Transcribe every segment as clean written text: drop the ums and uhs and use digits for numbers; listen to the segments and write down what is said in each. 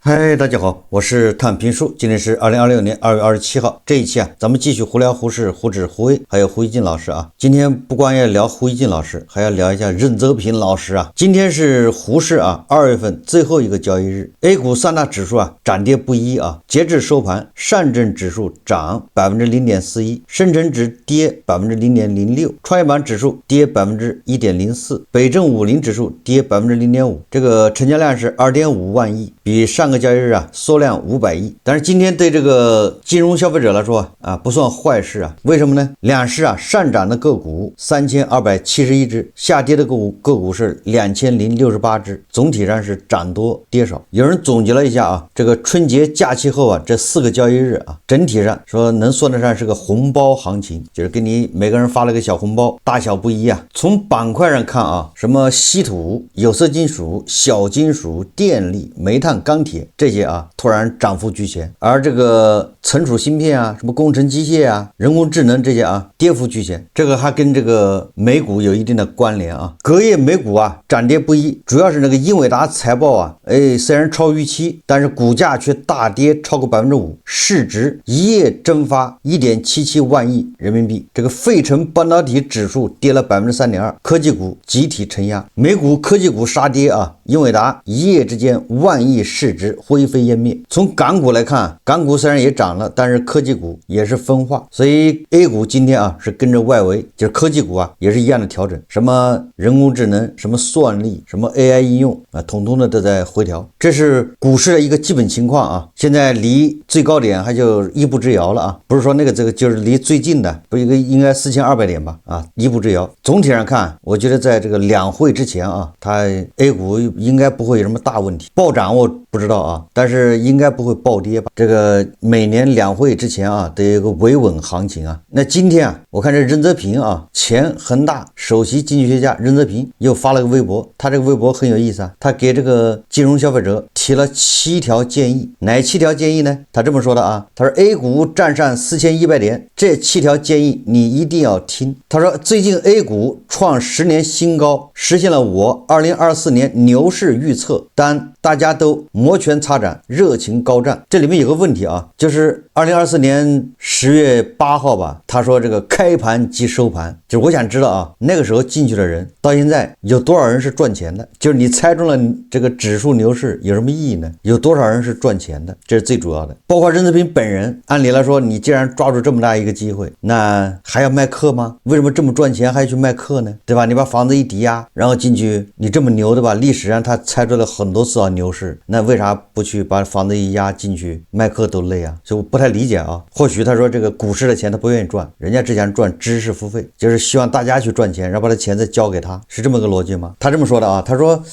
嗨，大家好，我是探评书。今天是2026年2月27号。這一期咱們繼續胡聊胡適、胡轾、胡威，還有胡一進老師啊。今天不光要聊胡一進老師，還要聊一下任澤平老師啊。今天是胡適2月份最後一個交易日 ，A 股三大指數漲跌不一啊。截至收盤，上證指數漲0.41%，深成指跌0.06%，創業板指數跌1.04%，北證50指數跌0.5%。這個成交量是2.5萬億，比上個交易日縮量500億。但是今天對這個金融消費者來說不算壞事啊。為什麼呢？兩市上漲的個股3271只，下跌的個股是2068只，總體上是漲多跌少。有人總結了一下這個春節假期後這4個交易日整體上說能算得上是個紅包行情，就是給你每個人發了個小紅包，大小不一從板塊上看什麼稀土、有色金屬、小金屬、電力、煤炭、鋼鐵這些突然漲幅居前，而這個存储芯片什麼工程機械人工智能這些跌幅居前。这個還跟这個美股有一定的關聯隔夜美股漲跌不一，主要是那個英偉達財報雖然超預期，但是股價卻大跌超過5%，市值一夜蒸發1.77萬億人民幣。這個費城半導體指數跌了3.2%，科技股集體承壓，美股科技股殺跌英偉達一夜之間萬億市值灰飛煙滅。從港股來看，港股雖然也漲了，但是科技股也是分化，所以 A 股今天是跟着外圍，就是科技股也是一樣的調整，什麼人工智能、什麼算力、什麼 AI 應用統統的都在回調。這是股市的一個基本情況現在離最高點還就一步之遙了不是說這個就是離最近的，不應該4200點吧一步之遙。總體上看，我覺得在這個兩會之前它 A 股應該不會有什麼大問題，暴漲我不知道但是應該不會暴跌吧。這個每年兩會之前得有一個維穩行情那今天我看這任澤平前恆大首席經濟學家任澤平又發了個微博，他這個微博很有意思他給這個金融消費者提了7條建議。哪7條建議呢？他這麼說的他說 A 股站上4100點，這7條建議你一定要聽。他說最近 A 股創10年新高，實現了我2024年牛市預測，但大家都摩拳擦掌，熱情高漲。這裡面有個問題就是2024年10月8號吧，他說這個開盤即收盤，就是我想知道那個時候進去的人到現在有多少人是賺錢的，就是你猜中了這個指數牛市有什麼意義呢？有多少人是賺錢的，這是最主要的。包括任澤平本人，按理來說你既然抓住這麼大一個機會，那還要賣課嗎？為什麼這麼賺錢還要去賣課呢？對吧？你把房子一抵押然後進去，你這麼牛對吧？歷史上他猜出了很多次牛市，那為啥不去把房子一押進去賣課都累所以我不太理解或許他說這個股市的錢他不願意賺，人家只想賺知識付費，就是希望大家去賺錢，然後把他錢再交給他，是這麼個邏輯嗎？他這麼說的他說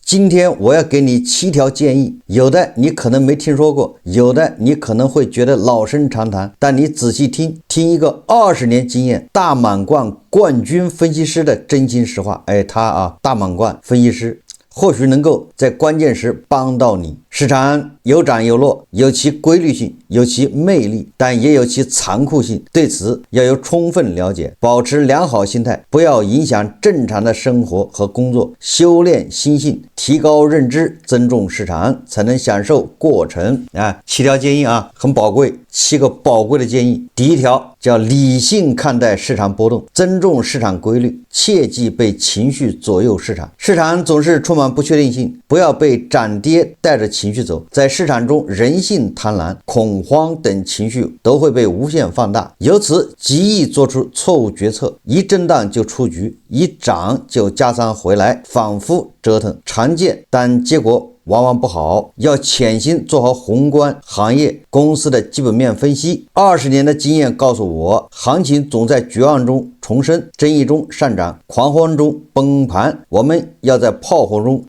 今天我要給你7條建議，有的你可能沒聽說過，有的你可能會覺得老生常談，但你仔細聽一個20年經驗大滿貫冠軍分析師的真心實話。他大滿貫分析師或許能夠在關鍵時幫到你。市場有漲有落，有其規律性，有其魅力，但也有其殘酷性。對此要有充分了解，保持良好心態，不要影響正常的生活和工作，修煉心性，提高認知，尊重市場，才能享受過程7條建議很寶貴，7個寶貴的建議。第一條叫理性看待市場波動，尊重市場規律，切忌被情緒左右市場。市場總是充滿不確定性，不要被漲跌帶着情緒走。在市場中，人性、貪婪、恐慌等情緒都會被無限放大，由此極易做出錯誤決策，一震盪就出局，一漲就加倉回來，反覆折騰，常見，但結果往往不好。要潛心做好宏觀行業公司的基本面分析。20年的經驗告訴我，行情總在絕望中重生，爭議中上漲，狂歡中崩盤。我們要在炮火中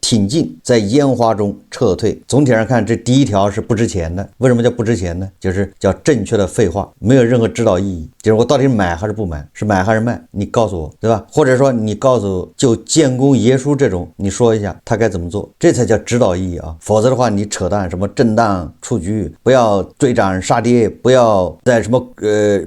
挺進，在煙花中撤退。總體上看，這第一條是不值錢的。為什麼叫不值錢呢？就是叫正確的廢話，沒有任何指導意義。就是我到底買還是不買，是買還是賣，你告訴我，對吧？或者說你告訴我，就建功爺叔這種，你說一下他該怎麼做，這才叫指導意義否則的話，你扯淡，什麼震盪出局，不要追漲殺跌，不要在什麼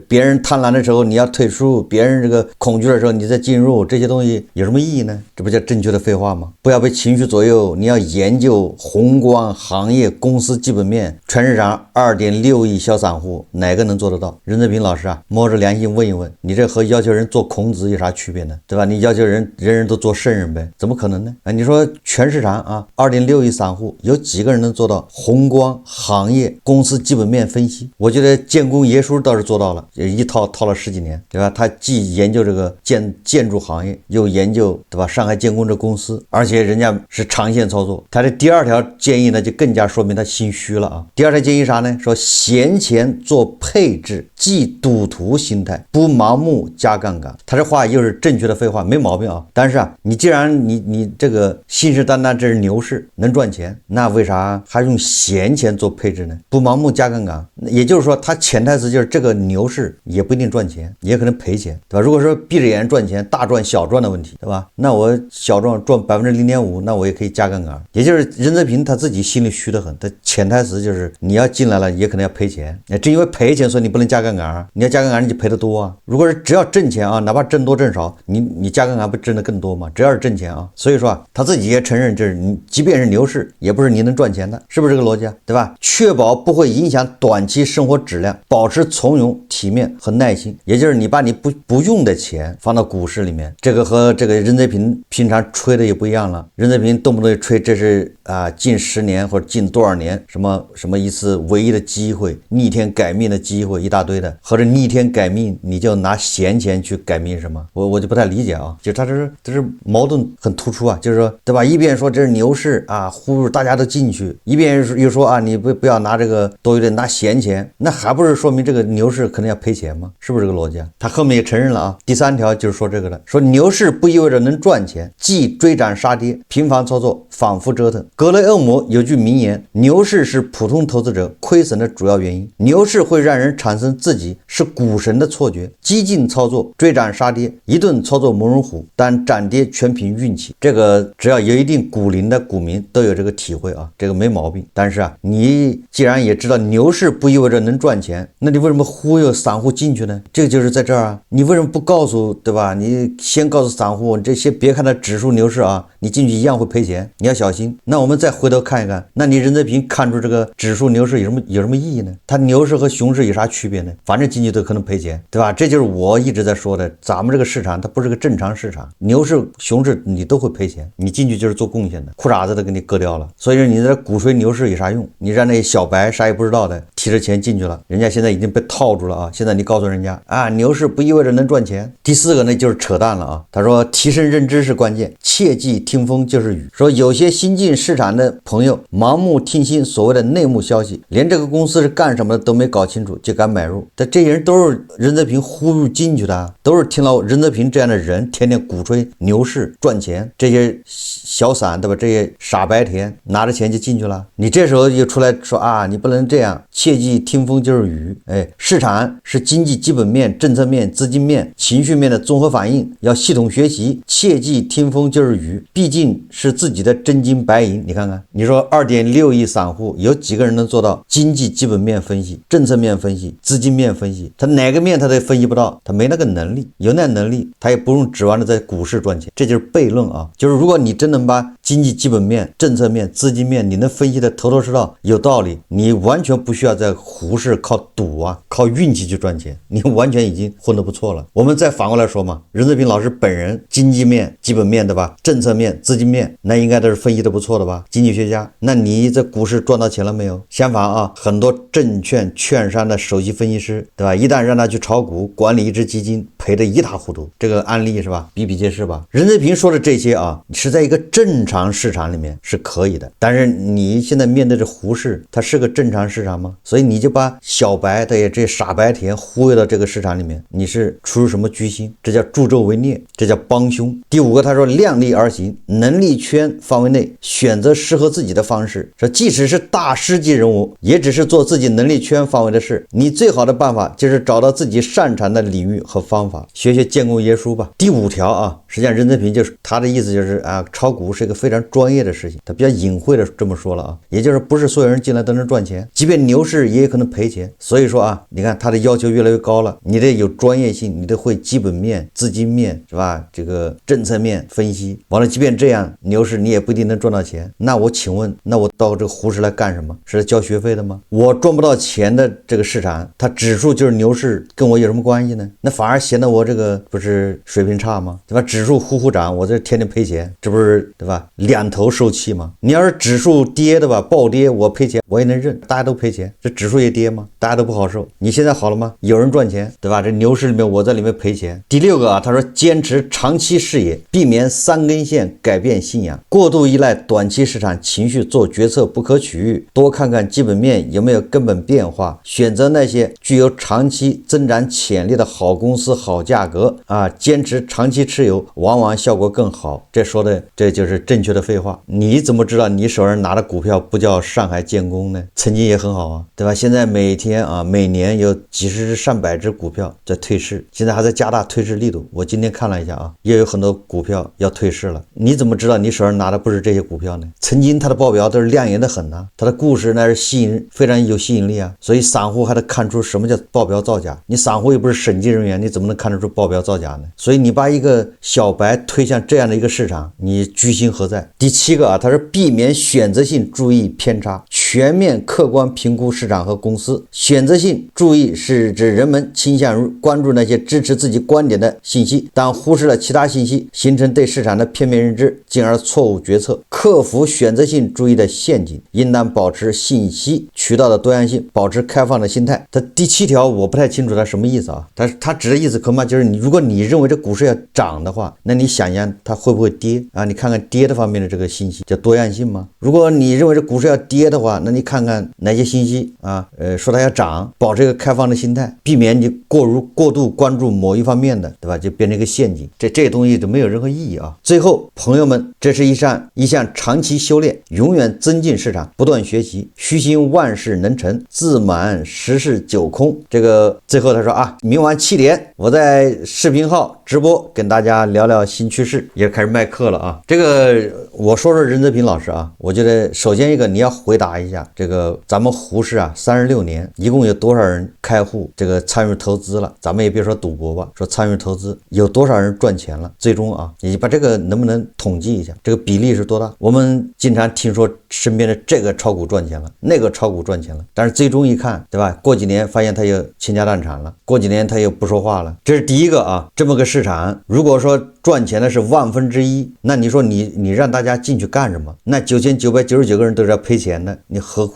別人貪婪的時候你要退出，別人這個恐懼的時候你再進入，這些東西有什麼意義呢？這不叫正確的廢話嗎？不要被情緒左右，你要研究宏觀行業公司基本面，全市场2.6億小散戶，哪個能做得到？任泽平老師啊，摸着良心問一問，你這和要求人做孔子有啥區別呢？對吧？你要求人人都做聖人唄，怎麼可能呢？你說全市場啊，2.6億散戶，有幾個人能做到宏觀行業公司基本面分析？我覺得建功爺叔倒是做到了，一套了10幾年，對吧？他既研究这個建築行業，又研究，對吧？上海建工這公司，而且人家是長線操作。他的第2條建議呢，就更加說明他心虛了啊。第2條建議啥呢？說閒錢做配置，忌賭徒心態，不盲目加槓桿。他這話又是正確的廢話，沒毛病啊。但是啊，你既然你這個信誓旦旦這是牛市能賺錢，那為啥還用閒錢做配置呢？不盲目加槓桿，也就是說他潛台詞就是這個牛市也不一定賺錢，也可能賠錢，對吧？如果說閉着眼賺錢，大賺小賺的問題，对吧？那我小賺 0.5%， 那我也可以加槓桿。也就是任澤平他自己心裡虛得很，他潛台詞就是你要進來了也可能要賠錢，正因為賠錢所以你不能加槓桿，你要加槓桿你就賠得多啊。如果是只要掙錢啊，哪怕掙多掙少，你加槓桿不掙得更多嗎？只要是掙錢啊，所以說啊，他自己也承認，就是你即便是牛市也不是你能賺錢的，是不是這個邏輯啊？對吧？確保不會影響短期生活質量，保持從容、體面和耐心，也就是你把你不用的錢放到股市裡面，這個和這個任澤平平常吹的也不一樣了。任澤平動不動就吹這是近10年或者近多少年什麼一次唯一的機會，逆天改命的機會一大堆的，或者逆天改命你就拿閒錢去改命什麼，我就不太理解啊。就他这是矛盾很突出啊，就是說对吧？一邊說這是牛市啊，呼籲大家都進去，一邊又說啊你不要拿這個多餘的拿閒錢，那還不是說明這個牛市可能要賠錢嗎？是不是這個邏輯啊？他後面也承認了啊。第3條就是說這個的，說牛市不意味着能賺錢，忌追漲殺跌，頻繁操作，反覆折騰。格雷厄姆有句名言，牛市是普通投資者虧損的主要原因，牛市會讓人產生自己是股神的錯覺，激進操作，追漲殺跌，一頓操作猛如虎，但漲跌全憑運氣。這個只要有一定股齡的股民都有這個體會啊，這個沒毛病。但是啊，你既然也知道牛市不意味着能賺錢，那你為什麼忽悠散戶進去呢？這個就是在這兒啊，你為什麼不告訴，對吧？你先告訴散戶，這些別看它指數牛市啊，你進去一樣會賠錢，你要小心。那我們再回頭看一看，那你任澤平看出這個指數牛市有什麼意義呢？它牛市和熊市有啥區別呢？反正進去都可能賠錢，對吧？這就是我一直在說的，咱們這個市場它不是個正常市场，牛市熊市你都會賠錢，你進去就是做貢獻的，褲衩子都給你割掉了。所以說你在鼓吹牛市有啥用？你讓那些小白啥也不知道的提着錢进去了，人家現在已經被套住了啊！現在你告訴人家啊，牛市不意味着能賺錢。第4個呢就是扯淡了啊！他說提升認知是關鍵，切忌聽風就是雨。說有些新進市場的朋友盲目聽信所謂的內幕消息，連這個公司是幹什麼的都沒搞清楚就敢買入，但這些人都是任澤平呼籲進去的，都是聽到任澤平這樣的人天天鼓吹牛市賺錢，這些小散，對吧？這些傻白甜拿着錢就進去了，你這時候又出來說啊，你不能這樣，切忌聽風就是雨。市場是經濟基本面、政策面、資金面、情緒面的綜合反應，要系統學習，切忌聽風就是雨，畢竟是自己的真金白銀。你看看，你說2.6億散戶有幾個人能做到經濟基本面分析、政策面分析、資金面分析？他哪個面他都分析不到，他沒那個能力。有那能力，他也不用指望着在股市賺錢。这就是悖論啊！就是如果你真能把經濟基本面、政策面、資金面你能分析的頭頭是道、有道理，你完全不需要在股市靠賭啊、靠運氣去賺錢，你完全已經混得不錯了。我們再反過來說嘛，任澤平老師本人經濟面、基本面，對吧？政策面、資金面，那應該都是分析的不錯的吧？經濟學家，那你在股市賺到錢了沒有？相反啊，很多證券券商的首席分析師，对吧？一旦讓他去炒股，管理一支基金，賠得一塌糊塗。這個案例是吧？比比皆是吧？任澤平說的這些啊，是在一個正常市場裡面是可以的，但是你現在面對着胡市，它是個正常市場嗎？所以你就把小白的这傻白甜忽悠到這個市場裡面，你是出於什麼居心？這叫助紂為虐，這叫幫兇。第5個，他說量力而行，能力圈範圍內選擇適合自己的方式。說即使是大師級人物，也只是做自己能力圈範圍的事。你最好的辦法就是找到自己擅長的領域和方法。法，學學建功爺書吧。第5條啊，實際上任澤平就是他的意思就是啊，炒股是一個非常專業的事情，他比較隱晦的這麼說了啊，也就是不是所有人進來都能賺錢，即便牛市也有可能賠錢。所以說啊，你看他的要求越來越高了，你得有專業性，你得會基本面、資金面是吧？這個政策面分析完了，即便這樣，牛市你也不一定能賺到錢。那我請問，那我到這個胡適來幹什麼？是來交學費的嗎？我賺不到錢的這個市場，它指數就是牛市，跟我有什麼關係呢？那反而顯得我這個不是水平差嗎？對吧？指數呼呼漲，我這天天賠錢，這不是對吧？兩頭受氣嗎？你要是指数跌的吧，暴跌，我賠錢我也能認，大家都賠錢，這指數也跌吗？大家都不好受。你現在好了嗎？有人賺錢，对吧？這牛市裡面我在裡面賠錢。第6個啊，他說堅持長期視野，避免3根線改變信仰，過度依賴短期市場情緒做決策不可取，多看看基本面有沒有根本變化，選擇那些具有長期增長潛力的好公司、好價格啊，堅持長期持有，往往效果更好。這說的這就是正確的廢話。你怎麼知道你手上拿的股票不叫上海建工呢？曾经也很好啊，对吧？现在每天啊，每年有几十只、上百只股票在退市，现在还在加大退市力度。我今天看了一下啊，也有很多股票要退市了。你怎麼知道你手上拿的不是這些股票呢？曾經它的報表都是亮眼的很啊，它的故事那是非常有吸引力啊，所以散戶還得看出什麼叫報表造假。你散戶又不是審計人員，你怎麼能看得出報表造假呢？所以你把一個小白推向這樣的一個市場，你居心何在？第7個啊，它是避免選擇性注意偏差，全面客觀評估市場和公司。選擇性注意是指人們傾向於關注那些支持自己觀點的信息，但忽視了其他信息，形成對市場的片面認知，進而錯誤決策。克服選擇性注意的陷阱，應當保持信息渠道的多樣性，保持開放的心態。它第7條我不太清楚它什麼意思啊，它指的意思恐怕就是如果你認為這股市要漲的話，那你想想它會不會跌啊？你看看跌的方面的這個信息叫多樣性嗎？如果你認為這股市要跌的話，那你看看哪些信息啊？說它要漲，保持一個開放的心態，避免你過度關注某一方面的，对吧？就變成一個陷阱，這東西就沒有任何意義啊。最後，朋友們，這是一項長期修煉，永遠增進市場，不斷學習，虛心萬事能成，自滿十事九空。這個最後他說啊，明晚7點我在視頻號直播跟大家聊聊新趨勢，也開始賣課了啊。這個我說任澤平老師啊，我覺得首先一個你要回答一下，這個咱們胡適啊36年一共有多少人開戶這個參與投資了？咱們也別說賭博吧，說參與投資有多少人賺錢了？最終啊，你把這個能不能統計一下，這個比例是多大？我們經常聽說身邊的這個炒股賺錢了，那個炒股賺錢了，但是最終一看，對吧？過幾年發現他又傾家蕩產了，過幾年他又不說話了。這是第一個啊，這麼個市場，如果說賺錢的是1/1000，那你說你讓大家進去幹什麼？那9999個人都是要賠錢的，你何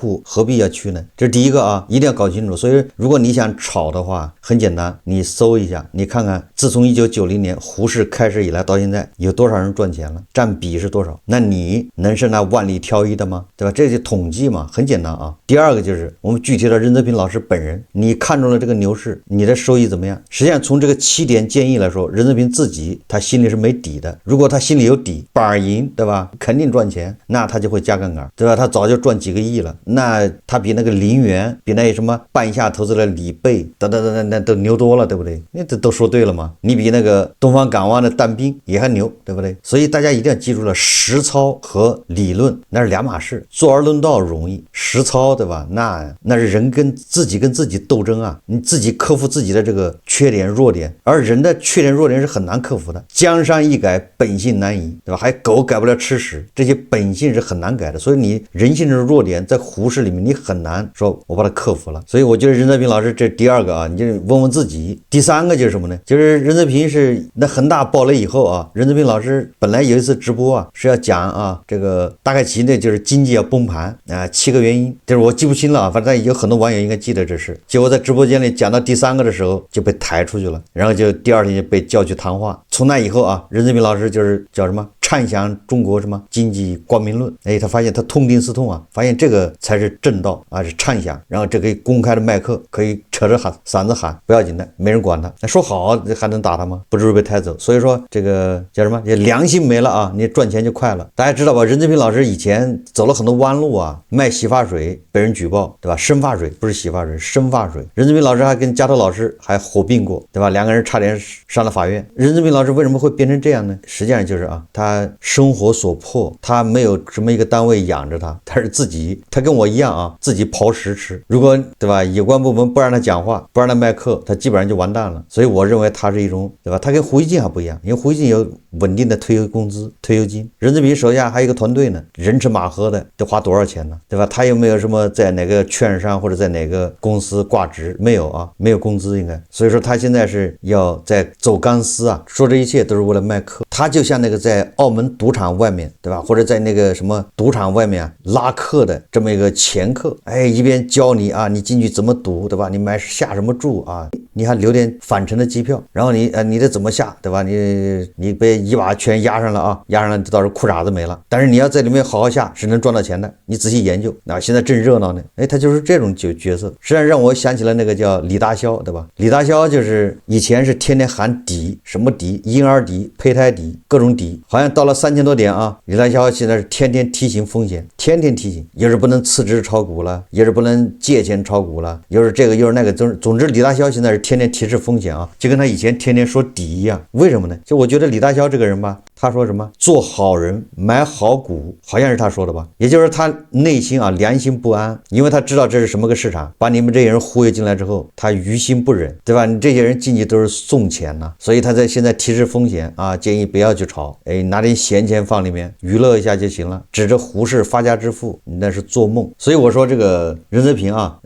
必要去呢？這是第一個啊，一定要搞清楚。所以如果你想炒的話，很簡單，你搜一下，你看看自從1990年胡適開始以來到現在有多少人賺錢了，占比是多少？那你能是那万里挑一的嗎？对吧？這就統計嘛，很簡單啊。第二個就是我們具體到任澤平老師本人，你看中了這個牛市，你的收益怎麼樣？實際上從這個7點建議來說，任澤平自己他心裡是沒底的。如果他心裡有底，板贏，對吧？肯定賺錢，那他就會加槓桿，對吧？他早就賺幾個億了，那他比那個林園，比那什麼半夏投資的李貝等，那都牛多了，对不对？那都說對了嘛。你比那個東方港灣的但兵也還牛，对不对？所以大家一定要記住了，實操和理論那是兩碼事。坐而論道容易，實操，對吧？那是人跟自己鬥爭啊，你自己克服自己的這個缺點弱點，而人的缺點弱點是很難克服的。江山易改，本性難移，對吧？還狗改不了吃屎，這些本性是很難改的。所以你人性的弱點在胡適裡面你很難說我把它克服了。所以我覺得任澤平老師這第二個啊，你就問問自己。第三個就是什麼呢？就是任澤平是那恒大爆雷以後啊，任澤平老師本來有一次直播啊是要講啊這個大概其呢就是經濟要崩盤啊7個原因，就是我記不清了啊，反正有很多网友應該記得這事。結果在直播間裡講到第3個的時候就被抬出去了，然後就第2天就被叫去談話。從那以後啊，任澤平老師就是叫什麼唱響中國什麼經濟光明論，哎，他發現他痛定思痛啊，發現這個才是正道啊，是唱響，然後這可以公開的賣課，可以扯着嗓子喊，不要緊的，沒人管他。那說好還能打他嗎？不至於被抬走。所以說這個叫什麼？良心沒了啊，你賺錢就快了。大家知道吧？任澤平老師以前走了很多彎路啊，賣洗髮水被人舉報，對吧？生髮水不是洗髮水，生髮水。任澤平老師還跟加藤老師還火併過，對吧？兩個人差點上了法院。任澤平老師為什麼會變成這樣呢？實際上就是啊，他生活所迫，他沒有什麼一個單位養着他，他是自己，他跟我一樣啊，自己刨食吃。如果對吧，有關部門不讓他講話，不讓他賣課，他基本上就完蛋了。所以我認為他是一種，對吧？他跟胡锡進還不一樣，因為胡锡进有穩定的退休工資、退休金。任澤平手下還有一個團隊呢，人吃馬喝的，得花多少錢呢？對吧？他又沒有什麼在哪個券商或者在哪個公司掛職，沒有啊，沒有工資應該。所以說他現在是要在走鋼絲啊，說這一切都是為了賣課。他就像那個在澳門賭場外面，对吧？或者在那個什麼賭場外面啊拉客的這麼一個掮客，哎，一邊教你啊，你進去怎麼賭，對吧？你下什麼注啊？你還留點返程的機票，然後你得怎麼下，對吧？你被一把全压上了啊，压上了到时候褲衩子沒了。但是你要在裡面好好下，是能賺到錢的。你仔細研究，那现在正熱鬧呢。哎，他就是這種角色，實際上讓我想起了那個叫李大霄，對吧？李大霄就是以前是天天喊底，什麼底，嬰兒底、胚胎底，各種底，好像到了3000多點啊。李大霄現在是天天提醒風險，天天提醒，又是不能辭職炒股了，又是不能借錢炒股了，又是這個又是那個，總之李大霄现在是天天提示風險啊，就跟他以前天天說底一樣。為什麼呢？就我覺得李大霄這個人吧，他說什麼做好人買好股，好像是他說的吧，也就是他內心啊良心不安，因為他知道這是什麼個市場，把你們這些人忽悠進來之後，他於心不忍，對吧？你這些人進去都是送錢吶，所以他在現在提示風險啊，建議不要去炒，哎，拿點閒錢放裡面娛樂一下就行了，指着胡適發家致富那是做夢。所以我說這個任澤平啊，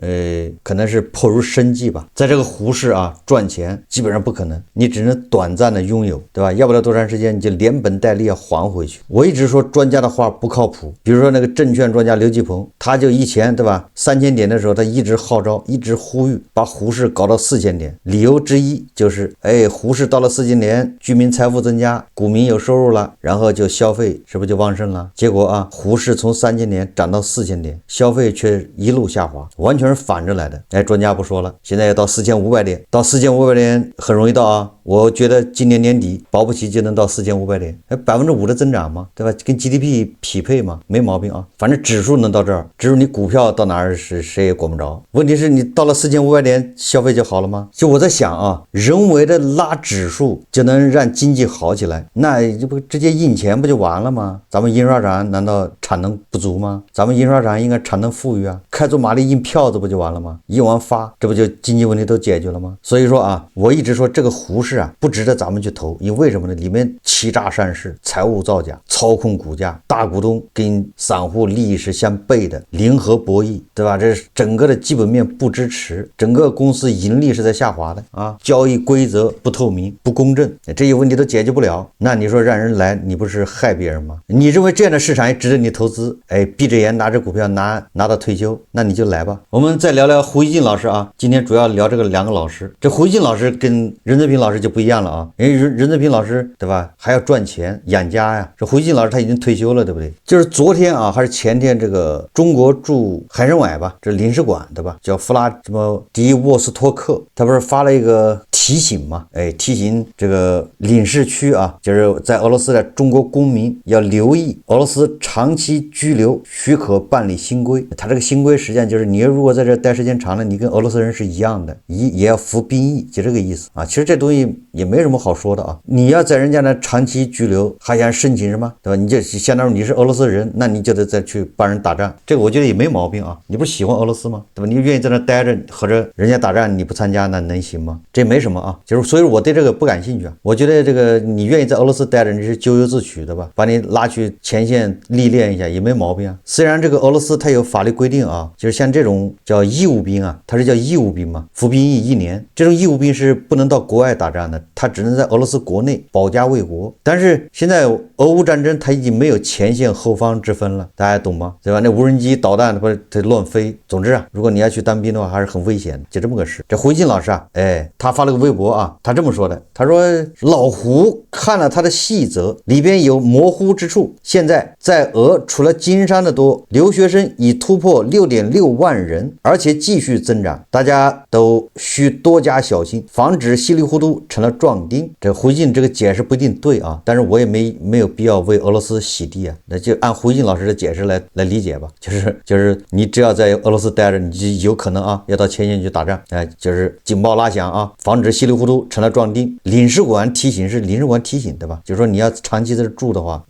可能是迫如生計吧，在這個胡適啊賺錢基本上不可能，你只能短暫的擁有，对吧？要不了多長時間你就连本帶利要還回去。我一直說專家的話不靠譜，比如說那個證券專家劉繼鵬，他就以前对吧3000點的時候，他一直號召，一直呼籲把胡適搞到4000點，理由之一就是胡適到了4000點，居民財富增加，股民有收入了，然後就消費是不是就旺盛了？結果啊，胡適從3000點漲到4000點，消費卻一路下滑，完全是反着來的。專家不說了，現在要到4500點，到4500點很容易到啊，我覺得今年年底保不齊就能到4500點，5%的增長嘛，对吧？跟 GDP 匹配嘛，沒毛病啊。反正指數能到這兒，只有你股票到哪兒是誰也管不着。問題是你到了4500點，消費就好了嗎？就我在想啊，人為的拉指數就能讓經濟好起來，那就不直接印錢不就完了嗎？咱們印刷厂難道產能不足嗎？咱們印刷廠應該產能富裕啊，開足馬力印票子不就完了嗎？印完發，這不就經濟問題都解決了嗎？所以說啊，我一直說這個胡適啊不值得咱們去投，因為什麼呢？裡面欺詐善事，財務造假，操控股價，大股東跟散戶利益是相悖的，零和博弈，對吧？這整個的基本面不支持，整個公司盈利是在下滑的啊，交易規則不透明不公正，這些問題都解決不了，那你說讓人來，你不是害別人嗎？你認為這樣的市场也值得你投資？閉着眼拿着股票拿到退休，那你就來吧。我們再聊聊胡锡進老師啊，今天主要聊這個2個老師。這胡锡進老師跟任澤平老師就不一樣了啊，因為任澤平老師對吧，還要賺錢養家呀。這胡锡进老師他已經退休了，对不对？就是昨天啊還是前天，這個中國驻海参崴吧，这領事館對吧，叫弗拉什麼迪沃斯托克，他不是發了一個提醒嘛？提醒這個領事區啊，就是在俄羅斯的中國公民要留意俄羅斯長期居留許可辦理新規。他這個新規實際上就是你如果在這待時間長了，你跟俄羅斯人是一樣的，也要服兵役，就這個意思啊。其實這東西也沒什麼好說的啊。你要在人家那長期居留，還想申請什麼，對吧？你就相當於你是俄羅斯人，那你就得再去幫人打仗，這個我覺得也沒毛病啊。你不是喜歡俄羅斯嗎？對吧？你願意在那待着，或者人家打仗你不參加，那能行嗎？這沒什麼啊。就是所以我對這個不感興趣啊。我覺得這個你願意在俄羅斯待着，你是咎由自取的吧？把你拉去前線歷練一下也沒毛病啊。雖然這個俄羅斯它有法律規定啊，啊，就是像這種叫義務兵啊，他是叫義務兵嘛，服兵役1年，這種義務兵是不能到國外打仗的，他只能在俄羅斯國內保家衛國。但是現在俄烏戰爭他已經沒有前線後方之分了，大家懂嗎？对吧？那無人機導彈不是它亂飛。總之啊，如果你要去當兵的話，還是很危險的，就這麼個事。這胡锡進老師啊，他發了個微博啊，他這麼說的，他說老胡看了他的細則，裡邊有模糊之處。現在在俄除了經商的多，留學生已突破6.6萬人，而且繼續增長，大家都需多加小心，防止稀里糊塗成了壯丁。這胡锡進這個解釋不一定對啊，但是我也没有必要為俄羅斯洗地啊，那就按胡锡进老師的解释来理解吧，就是你只要在俄羅斯待着，你就有可能啊要到前線去打仗，就是警報拉響啊，防止稀里糊涂成了壯丁。領事館提醒是领事馆提醒，對吧？就是說你要長期在這住的話，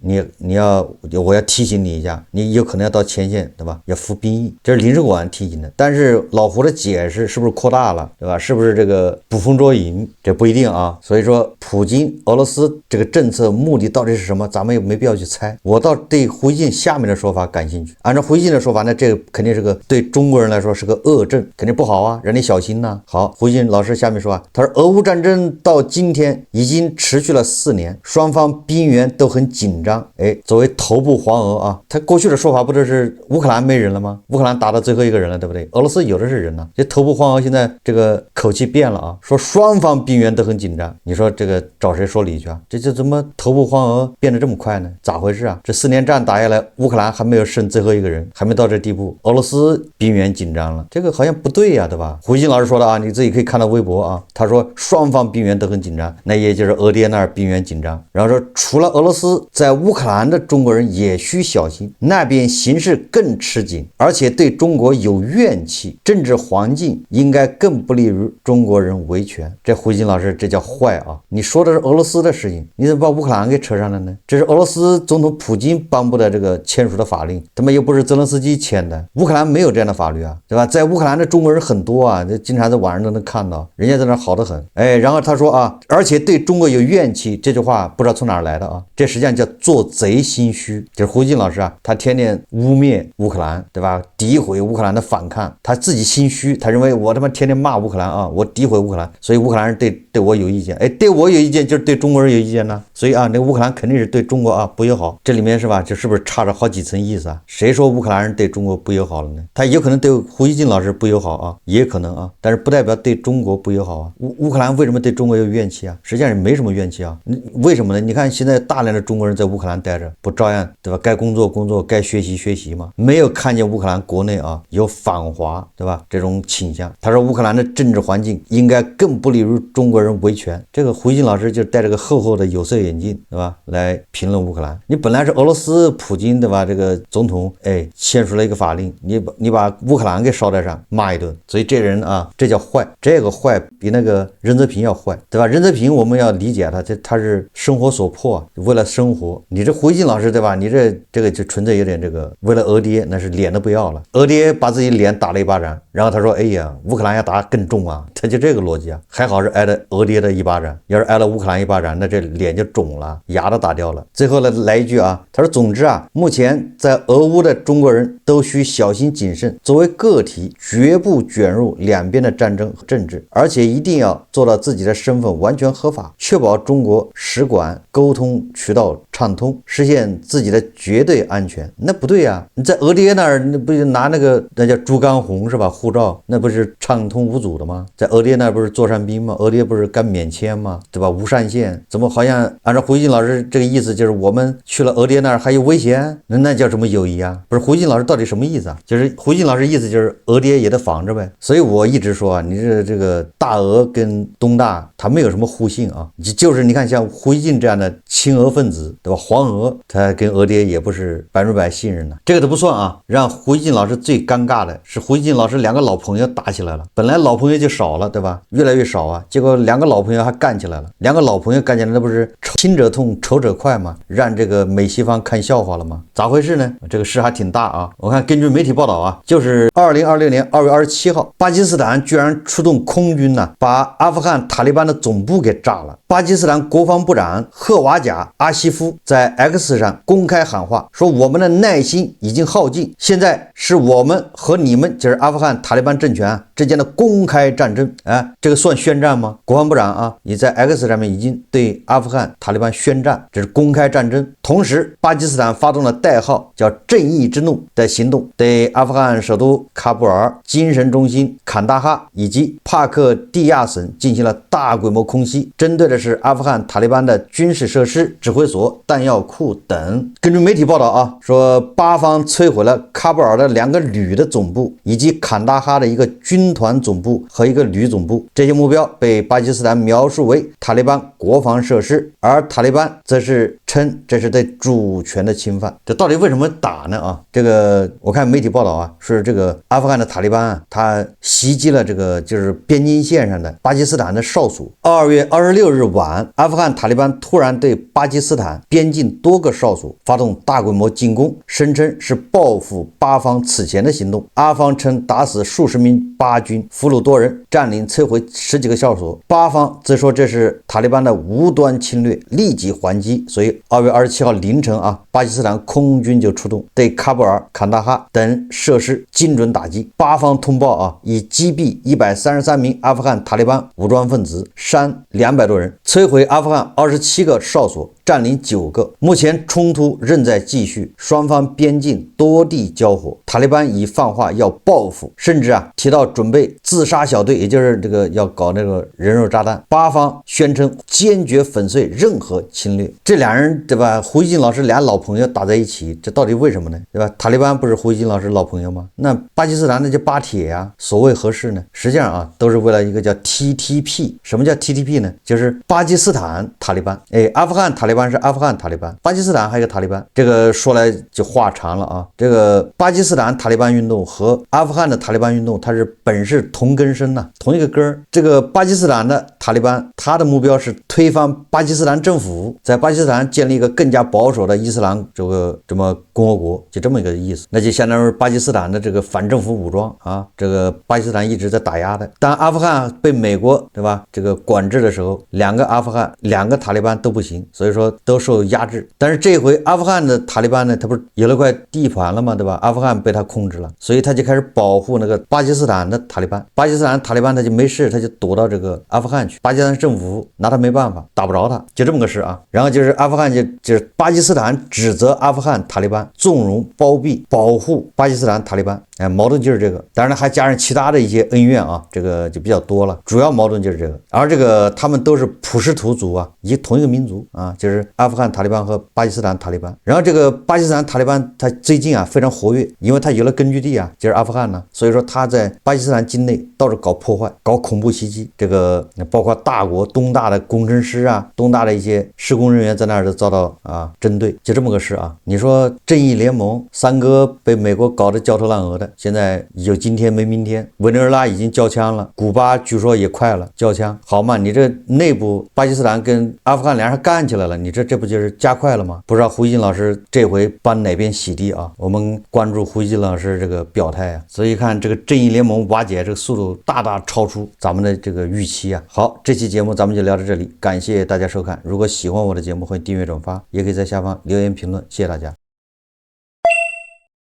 我要提醒你一下，你有可能要到前線，对吧？要服兵役，這是領事館提醒的。但是老胡的解釋是不是擴大了，对吧？是不是這個捕风捉影？這不一定啊。所以說，普京俄羅斯這個政策目的到底是什麼，咱們也没必要去猜。我倒对胡锡进下面的說法感興趣。按照胡锡进的說法，那這個肯定是个對中國人來說是個惡政，肯定不好啊，讓你小心吶。好，胡锡進老師下面說啊，他說俄烏戰爭到今天已經持續了4年，雙方兵源都很緊張。作為頭部黃俄啊，他過去的說法不就是烏克蘭沒人了嗎？烏克蘭打到最後一個人了，對不對？俄羅斯有的是人呢。這頭部黃俄現在這個口氣變了啊，說雙方兵源都很緊張。你說這個找誰說理去啊？這怎麼頭部黃俄變得這麼快呢？咋回事啊？這4年戰打下來，烏克蘭還沒有剩最後一個人，還沒到這地步，俄羅斯兵源緊張了，這個好像不對呀，對吧？胡錫進老師說的啊，你自己可以看到微博啊，他說雙方兵源都很緊張，那也就是俄爹那兒兵源緊張。然後說除了俄羅斯，在烏克蘭的中國人也需小心，那邊形勢更吃緊，而且對中國有怨氣，政治環境應該更不利於中國人維權。這胡錫進老師這叫壞啊！你說的是俄羅斯的事情，你怎麼把烏克蘭給扯上了呢？這是俄羅斯總統普京頒布的這個簽署的法令，他們又不是澤連斯基簽的，烏克蘭沒有這樣的法律啊，對吧？在烏克蘭的中國人很多啊，這經常在網上都能看到，人家在那好得很。然後他說啊，而且對中國有怨氣，這句話不知道從哪兒來的啊，這實際上叫做賊心虛。就是胡錫進老師啊，他天天污衊烏克蘭，對吧？詆毀烏克蘭的反抗，他自己心虛，他認為我他媽天天罵烏克蘭啊，我詆毀烏克蘭，所以烏克蘭人對我有意見，對我有意見就是對中國人有意見呢，所以啊，那烏克蘭肯定是對中國啊不友好，這裡面是吧？這是不是差着好幾層意思啊？誰說烏克蘭人對中國不友好了呢？他有可能對胡錫進老師不友好啊，也可能啊，但是不代表對中國不友好啊。烏克蘭為什麼對中國有怨氣啊？實際上也沒什麼怨氣啊，為什麼呢？你看現在大量的中國人在烏克蘭待着，不照樣對吧？該工作工作，該學習學習嗎？沒有看見烏克蘭國內啊有反華，對吧？這種傾向。他說烏克蘭的政治環境應該更不利於中國人維權。這個胡錫進老師就戴着個厚厚的有色眼鏡，對吧？來評論烏克蘭。你本來是俄羅斯普京，對吧？這個總統簽署了一個法令，你把烏克蘭給捎帶上罵一頓，所以這人啊，這叫壞。這個壞比那個任澤平要壞，對吧？任澤平我們要理解他是生活所迫，為了生活。你這胡錫進老師，對吧？你這個就純粹有點這個為了俄爹，那是臉都不要了。俄爹把自己臉打了一巴掌，然後他說：“哎呀，烏克蘭要打更重啊！”他就這個邏輯啊。還好是挨了俄爹的一巴掌，要是挨了烏克蘭一巴掌，那這臉就腫了，牙都打掉了。最後呢，來一句啊，他說：“總之啊，目前在俄烏的中國人都需小心謹慎，作為個體絕不捲入兩邊的戰爭和政治，而且一定要做到自己的身份完全合法，確保中國使館溝通渠道暢通，實現自己的絕對安全。”那不對啊，你在俄爹那兒，那不就拿那個那叫豬肝紅是吧？護照那不是暢通無阻的嗎？在俄爹那兒不是座上賓嗎？俄爹不是幹免簽嗎？對吧？無上限，怎麼好像按照胡錫進老師這個意思，就是我們去了俄爹那兒還有危險？那叫什麼友誼啊？不是胡錫進老師到底什麼意思啊？就是胡錫進老師意思就是俄爹也得防着唄。所以我一直說啊，你這個大俄跟東大它沒有什麼互信啊，就是你看像胡錫進這樣的親俄分子，對吧？黃俄他跟俄爹也不是100%信任的，這個都不算啊。讓胡錫進老師最尷尬的是胡錫進老師2個個老朋友打起來了。本來老朋友就少了，對吧？越來越少啊，結果2個老朋友還幹起来了。2个老朋友干起来，那不是親者痛，仇者快嗎？讓這個美西方看笑話了嗎？咋回事呢？這個事還挺大啊。我看根據媒體報道啊，就是2026年2月27號，巴基斯坦居然出動空軍呢，把阿富汗塔利班的總部給炸了。巴基斯坦國防部長赫瓦賈阿西夫在 X 上公開喊話，說我們的耐心已經耗盡，現在是我們和你們，就是阿富汗塔利班政權之間的公開戰爭啊，這個算宣戰嗎？國防部長啊，你在 X 上面已經對阿富汗塔利班宣戰，這是公開戰爭。同時，巴基斯坦發動了代號叫“正義之怒”的行動，對阿富汗首都喀布爾、精神中心坎大哈以及帕克蒂亞省進行了大規模空襲，針對的是阿富汗塔利班的軍事設施、指揮所、彈藥庫等。根據媒體報道啊，說巴方摧毀了喀布爾的2個旅的總部，以及坎大哈的一個軍團總部和一個旅總部。這些目標被巴基斯坦描述為塔利班國防設施，而塔利班則是稱這是對主權的侵犯。這到底為什麼打呢？啊，這個我看媒體報道啊，是這個阿富汗的塔利班啊，他襲擊了這個就是邊境線上的巴基斯坦的哨所。2月26日晚，阿富汗塔利班突然對巴基斯坦邊境多個哨所發動大規模進攻，聲稱是報復巴方此前的行動。阿方稱打死數十名巴軍，俘虜多人，佔領摧毀10幾個哨所。巴方則說這是塔利班的無端侵略，立即還擊。所以2月27號凌晨啊，巴基斯坦空軍就出動，對喀布爾、坎大哈等設施精準打擊。巴方通報啊，已擊斃133名阿富汗塔利班武裝分子，傷200多人，摧毀阿富汗27個哨所，佔領9個。目前衝突仍在繼續，雙方邊境多地交火。塔利班已放話要報復，甚至啊提到準備自殺小隊，也就是這個要搞那個人肉炸彈。巴方宣稱堅決粉碎任何侵略。這兩人對吧？胡錫進老師倆老朋友打在一起，這到底為什麼呢？對吧？塔利班不是胡錫進老師老朋友嗎？那巴基斯坦那就巴鐵呀，所謂何事呢？實際上啊，都是為了一個叫 TTP。什麼叫 TTP 呢？就是巴基斯坦塔利班。阿富汗塔利班是阿富汗塔利班，巴基斯坦還有個塔利班。這個說來就話長了啊。這個巴基斯坦塔利班運動和阿富汗的塔利班運動，它是本是同根生吶，同一個根兒。這個巴基斯坦的塔利班，它的目標是推翻巴基斯坦政府，在巴基斯坦建立一個更加保守的伊斯蘭這麼共和國，就這麼一個意思。那就相當於巴基斯坦的這個反政府武裝啊，這個巴基斯坦一直在打壓的。當阿富汗被美國對吧這個管制的時候，兩個阿富汗兩個塔利班都不行，所以說都受壓制。但是這回阿富汗的塔利班呢，他不是有了塊地盤了嗎？對吧？阿富汗被他控制了，所以他就開始保護那個巴基斯坦的塔利班。巴基斯坦塔利班他就沒事，他就躲到這個阿富汗去。巴基斯坦政府拿他沒辦法，打不着他，就這麼個事啊。然後就是阿富汗就是巴基斯坦指責阿富汗塔利班縱容包庇保護巴基斯坦塔利班。矛盾就是這個，當然還加上其他的一些恩怨啊，這個就比較多了。主要矛盾就是這個，而這個他們都是普什圖族啊，以及同一個民族啊，就是阿富汗塔利班和巴基斯坦塔利班。然後這個巴基斯坦塔利班他最近啊非常活躍，因為他有了根據地啊，就是阿富汗呢，所以說他在巴基斯坦境內到處搞破壞，搞恐怖襲擊。這個包括大國東大的工程師啊，東大的一些施工人員在那兒都遭到啊針對，就這麼個事啊。你說正義聯盟三哥被美國搞得焦頭爛額的。現在有今天沒明天，委內瑞拉已經交槍了，古巴據說也快了交槍，好嘛，你這內部巴基斯坦跟阿富汗兩人幹起來了，你這不就是加快了嗎？不知道胡錫進老師這回幫哪邊洗地啊？我們關注胡錫進老師這個表態啊，所以看這個正義聯盟瓦解這個速度大大超出咱們的這個預期啊。好，這期節目咱們就聊到這裡，感謝大家收看。如果喜歡我的節目，歡迎訂閱轉發，也可以在下方留言評論，謝謝大家。